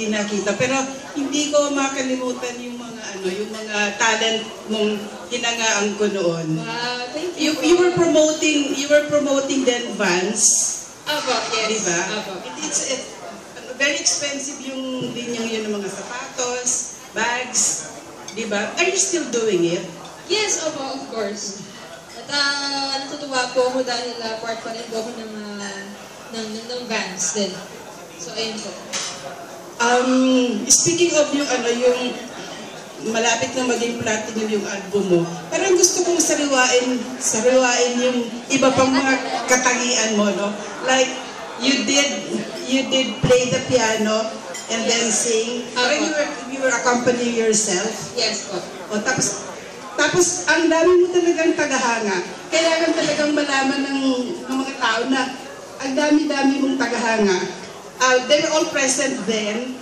hindi nakita. Pero hindi ko makalimutan yung mga yung mga talent mong hinangaan ko noon. Wow, thank you. You were promoting then Vans. Apo, yes. Diba? Apo. It's very expensive yung linyang yun ng mga sapatos, bags, diba? Are you still doing it? Yes, opo, of course. At natutuwa po ako dahil part pa rin po ako ng Vans din. So, ayun po. Speaking of yung malapit na maging platinum yung album mo, parang gusto kong sariwain yung iba pang mga katangian mo, no? Like, you did play the piano and then sing. Parang you were accompanying yourself. Yes po. O, tapos ang dami mo talagang tagahanga. Kailangan talagang malaman ng mga tao na ang dami-dami mong tagahanga. They were all present then.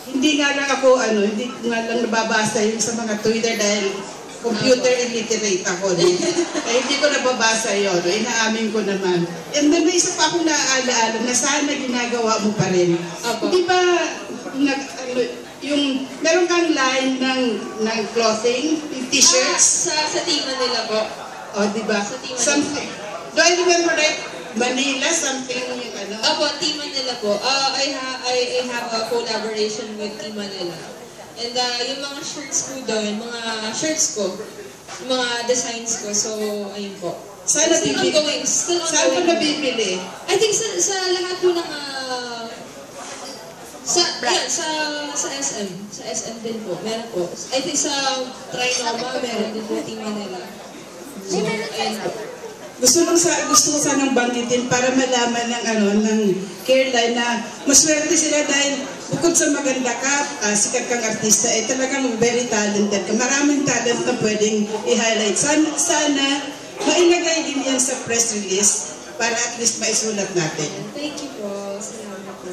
Hindi nga lang ako, hindi nga lang nababasa yung sa mga Twitter dahil computer illiterate ako. Kaya hindi ko nababasa yun. Inaamin ko naman. And then may isa pa akong naaala na sana ginagawa mo pa rin. Hindi ba, meron kang line ng clothing, yung t-shirts? Sa tima nila po. O, diba? Sa tima something. Do I remember right? Manila, something yung Opo, Team Manila po. I have a collaboration with Team Manila. And yung mga shirts ko doon, mga shirts ko, yung mga designs ko, so ayun po. Still ongoing. Saan pa nabibili? I think sa lahat po ng sa SM. Sa SM din po. Meron po. I think sa Trinoma, meron din po Team Manila. So, ayun po. Gusto ko sanang banggitin para malaman ng Careline na maswerte sila dahil bukod sa maganda ka, sikat kang artista, talagang very talented ka. Maraming talent na pwedeng i-highlight. Sana mailagay din yan sa press release para at least maisulat natin. Thank you po. Salamat po.